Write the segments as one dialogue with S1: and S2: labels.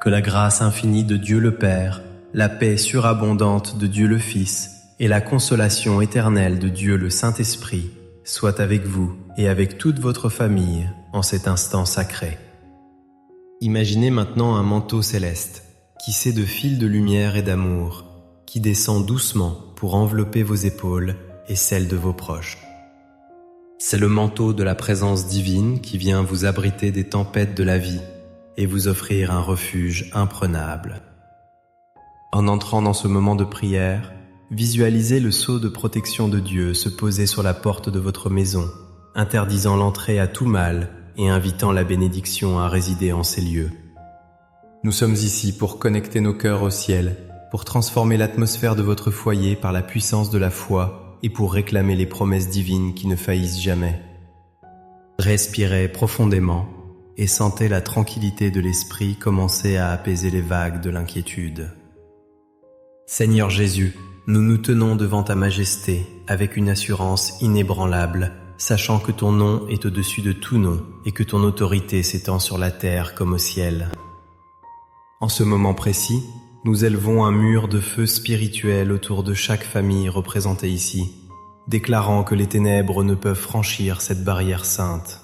S1: Que la grâce infinie de Dieu le Père, la paix surabondante de Dieu le Fils et la consolation éternelle de Dieu le Saint-Esprit soient avec vous et avec toute votre famille en cet instant sacré. Imaginez maintenant un manteau céleste, tissé de fils de lumière et d'amour, qui descend doucement pour envelopper vos épaules et celles de vos proches. C'est le manteau de la présence divine qui vient vous abriter des tempêtes de la vie et vous offrir un refuge imprenable. En entrant dans ce moment de prière, visualisez le sceau de protection de Dieu se poser sur la porte de votre maison, interdisant l'entrée à tout mal et invitant la bénédiction à résider en ces lieux. Nous sommes ici pour connecter nos cœurs au ciel, pour transformer l'atmosphère de votre foyer par la puissance de la foi et pour réclamer les promesses divines qui ne faillissent jamais. Respirez profondément et sentez la tranquillité de l'esprit commencer à apaiser les vagues de l'inquiétude. Seigneur Jésus, nous nous tenons devant ta majesté avec une assurance inébranlable, sachant que ton nom est au-dessus de tout nom et que ton autorité s'étend sur la terre comme au ciel. En ce moment précis, nous élevons un mur de feu spirituel autour de chaque famille représentée ici, déclarant que les ténèbres ne peuvent franchir cette barrière sainte.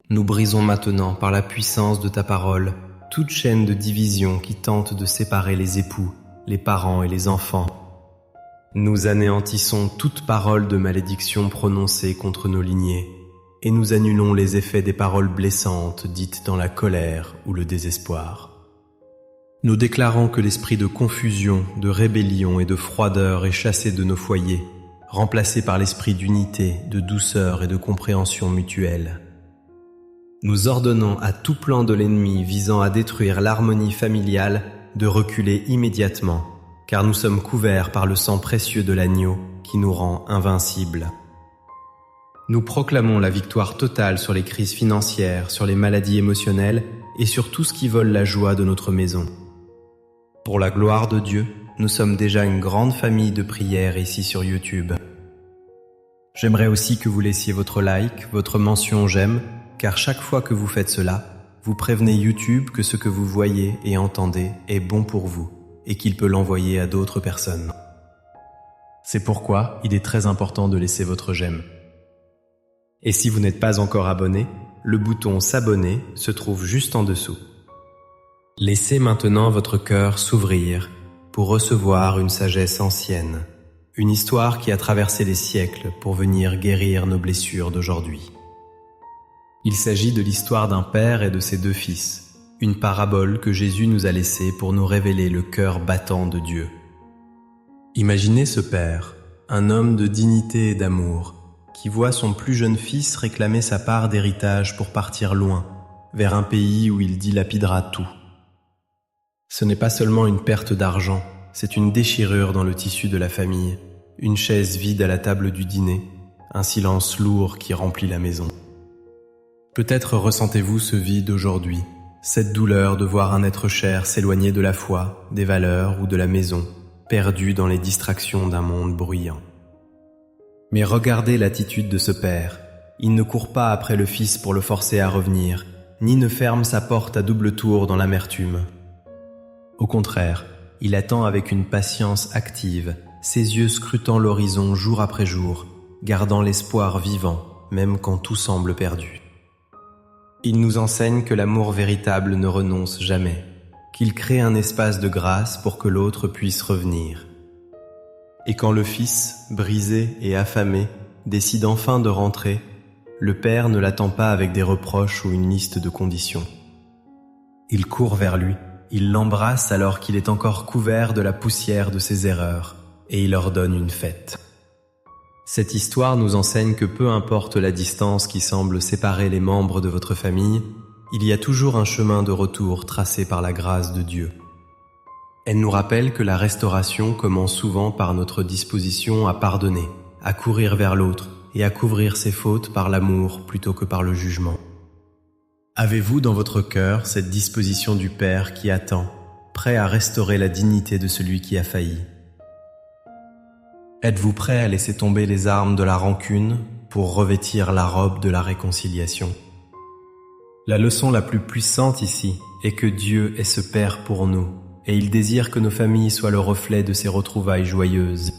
S1: Nous brisons maintenant par la puissance de ta parole toute chaîne de division qui tente de séparer les époux, les parents et les enfants. Nous anéantissons toute parole de malédiction prononcée contre nos lignées et nous annulons les effets des paroles blessantes dites dans la colère ou le désespoir. Nous déclarons que l'esprit de confusion, de rébellion et de froideur est chassé de nos foyers, remplacé par l'esprit d'unité, de douceur et de compréhension mutuelle. Nous ordonnons à tout plan de l'ennemi visant à détruire l'harmonie familiale de reculer immédiatement, car nous sommes couverts par le sang précieux de l'agneau qui nous rend invincibles. Nous proclamons la victoire totale sur les crises financières, sur les maladies émotionnelles et sur tout ce qui vole la joie de notre maison. Pour la gloire de Dieu, nous sommes déjà une grande famille de prières ici sur YouTube. J'aimerais aussi que vous laissiez votre like, votre mention j'aime, car chaque fois que vous faites cela, vous prévenez YouTube que ce que vous voyez et entendez est bon pour vous et qu'il peut l'envoyer à d'autres personnes. C'est pourquoi il est très important de laisser votre j'aime. Et si vous n'êtes pas encore abonné, le bouton s'abonner se trouve juste en dessous. Laissez maintenant votre cœur s'ouvrir pour recevoir une sagesse ancienne, une histoire qui a traversé les siècles pour venir guérir nos blessures d'aujourd'hui. Il s'agit de l'histoire d'un père et de ses deux fils, une parabole que Jésus nous a laissée pour nous révéler le cœur battant de Dieu. Imaginez ce père, un homme de dignité et d'amour, qui voit son plus jeune fils réclamer sa part d'héritage pour partir loin, vers un pays où il dilapidera tout. Ce n'est pas seulement une perte d'argent, c'est une déchirure dans le tissu de la famille, une chaise vide à la table du dîner, un silence lourd qui remplit la maison. Peut-être ressentez-vous ce vide aujourd'hui, cette douleur de voir un être cher s'éloigner de la foi, des valeurs ou de la maison, perdu dans les distractions d'un monde bruyant. Mais regardez l'attitude de ce père. Il ne court pas après le fils pour le forcer à revenir, ni ne ferme sa porte à double tour dans l'amertume. Au contraire, il attend avec une patience active, ses yeux scrutant l'horizon jour après jour, gardant l'espoir vivant, même quand tout semble perdu. Il nous enseigne que l'amour véritable ne renonce jamais, qu'il crée un espace de grâce pour que l'autre puisse revenir. Et quand le fils, brisé et affamé, décide enfin de rentrer, le père ne l'attend pas avec des reproches ou une liste de conditions. Il court vers lui, il l'embrasse alors qu'il est encore couvert de la poussière de ses erreurs, et il ordonne une fête. Cette histoire nous enseigne que peu importe la distance qui semble séparer les membres de votre famille, il y a toujours un chemin de retour tracé par la grâce de Dieu. Elle nous rappelle que la restauration commence souvent par notre disposition à pardonner, à courir vers l'autre et à couvrir ses fautes par l'amour plutôt que par le jugement. Avez-vous dans votre cœur cette disposition du Père qui attend, prêt à restaurer la dignité de celui qui a failli? Êtes-vous prêt à laisser tomber les armes de la rancune pour revêtir la robe de la réconciliation? La leçon la plus puissante ici est que Dieu est ce Père pour nous, et il désire que nos familles soient le reflet de ces retrouvailles joyeuses.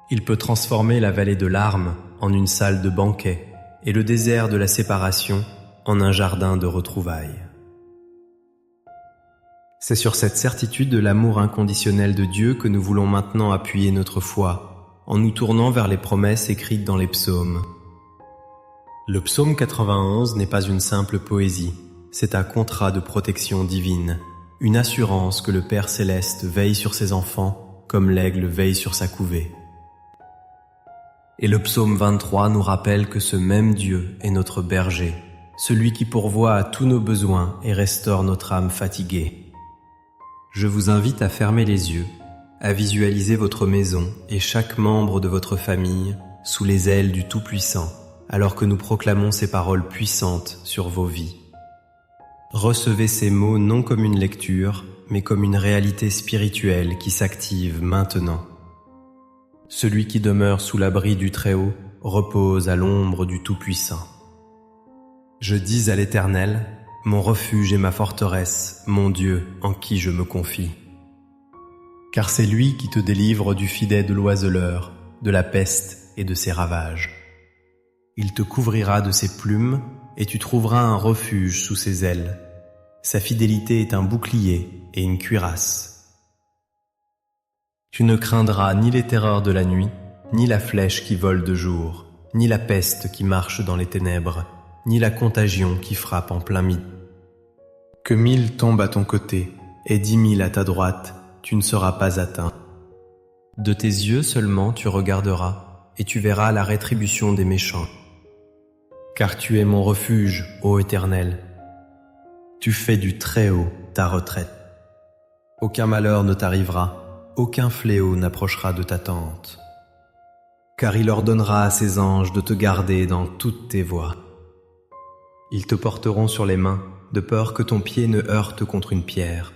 S1: Il peut transformer la vallée de larmes en une salle de banquet, et le désert de la séparation en un jardin de retrouvailles. C'est sur cette certitude de l'amour inconditionnel de Dieu que nous voulons maintenant appuyer notre foi, en nous tournant vers les promesses écrites dans les psaumes. Le psaume 91 n'est pas une simple poésie, c'est un contrat de protection divine, une assurance que le Père Céleste veille sur ses enfants comme l'aigle veille sur sa couvée. Et le psaume 23 nous rappelle que ce même Dieu est notre berger, celui qui pourvoit à tous nos besoins et restaure notre âme fatiguée. Je vous invite à fermer les yeux, à visualiser votre maison et chaque membre de votre famille sous les ailes du Tout-Puissant, alors que nous proclamons ces paroles puissantes sur vos vies. Recevez ces mots non comme une lecture, mais comme une réalité spirituelle qui s'active maintenant. Celui qui demeure sous l'abri du Très-Haut repose à l'ombre du Tout-Puissant. Je dis à l'Éternel, mon refuge et ma forteresse, mon Dieu en qui je me confie. Car c'est lui qui te délivre du filet de l'oiseleur, de la peste et de ses ravages. Il te couvrira de ses plumes et tu trouveras un refuge sous ses ailes. Sa fidélité est un bouclier et une cuirasse. Tu ne craindras ni les terreurs de la nuit, ni la flèche qui vole de jour, ni la peste qui marche dans les ténèbres, ni la contagion qui frappe en plein midi. Que 1000 tombent à ton côté et 10 000 à ta droite, tu ne seras pas atteint. De tes yeux seulement tu regarderas et tu verras la rétribution des méchants. Car tu es mon refuge, ô Éternel. Tu fais du Très-Haut ta retraite. Aucun malheur ne t'arrivera, aucun fléau n'approchera de ta tente. Car il ordonnera à ses anges de te garder dans toutes tes voies. Ils te porteront sur les mains, de peur que ton pied ne heurte contre une pierre.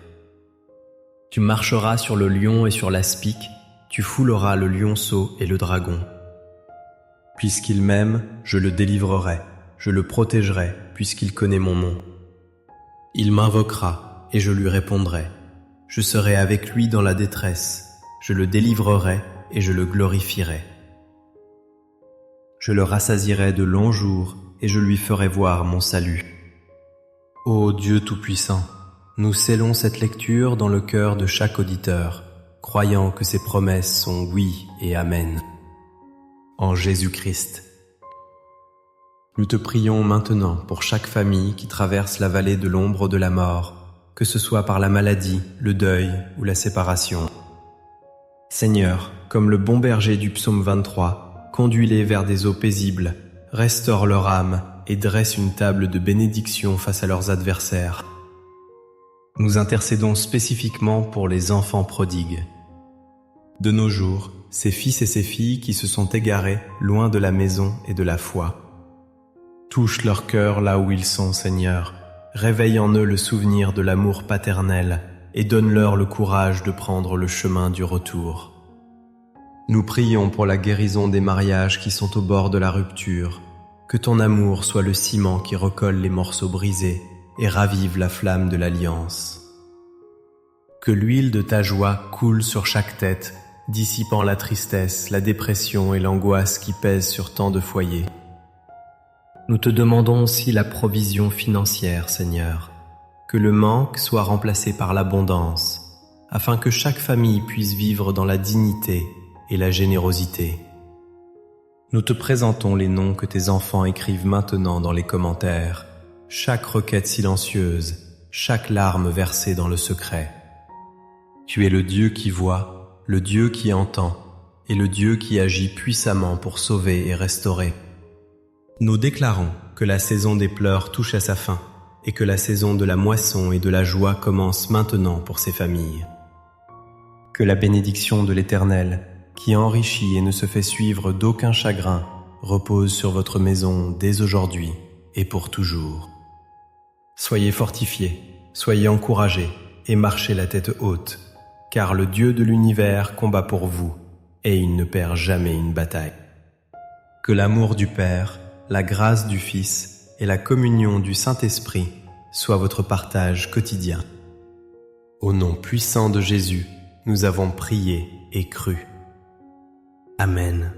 S1: Tu marcheras sur le lion et sur l'aspic, tu fouleras le lionceau et le dragon. Puisqu'il m'aime, je le délivrerai, je le protégerai, puisqu'il connaît mon nom. Il m'invoquera, et je lui répondrai. Je serai avec lui dans la détresse, je le délivrerai et je le glorifierai. Je le rassasierai de longs jours, et je lui ferai voir mon salut. Ô Dieu Tout-Puissant, nous scellons cette lecture dans le cœur de chaque auditeur, croyant que ses promesses sont oui et amen. En Jésus-Christ. Nous te prions maintenant pour chaque famille qui traverse la vallée de l'ombre de la mort, que ce soit par la maladie, le deuil ou la séparation. Seigneur, comme le bon berger du psaume 23, conduis-les vers des eaux paisibles, restaure leur âme et dresse une table de bénédiction face à leurs adversaires. Nous intercédons spécifiquement pour les enfants prodigues. De nos jours, ces fils et ces filles qui se sont égarés loin de la maison et de la foi. Touche leur cœur là où ils sont, Seigneur. Réveille en eux le souvenir de l'amour paternel et donne-leur le courage de prendre le chemin du retour. Nous prions pour la guérison des mariages qui sont au bord de la rupture. Que ton amour soit le ciment qui recolle les morceaux brisés et ravive la flamme de l'alliance. Que l'huile de ta joie coule sur chaque tête, dissipant la tristesse, la dépression et l'angoisse qui pèsent sur tant de foyers. Nous te demandons aussi la provision financière, Seigneur, que le manque soit remplacé par l'abondance, afin que chaque famille puisse vivre dans la dignité et la générosité. Nous te présentons les noms que tes enfants écrivent maintenant dans les commentaires, chaque requête silencieuse, chaque larme versée dans le secret. Tu es le Dieu qui voit, le Dieu qui entend, et le Dieu qui agit puissamment pour sauver et restaurer. Nous déclarons que la saison des pleurs touche à sa fin et que la saison de la moisson et de la joie commence maintenant pour ces familles. Que la bénédiction de l'Éternel, qui enrichit et ne se fait suivre d'aucun chagrin, repose sur votre maison dès aujourd'hui et pour toujours. Soyez fortifiés, soyez encouragés et marchez la tête haute, car le Dieu de l'univers combat pour vous et il ne perd jamais une bataille. Que l'amour du Père, la grâce du Fils et la communion du Saint-Esprit soit votre partage quotidien. Au nom puissant de Jésus, nous avons prié et cru. Amen.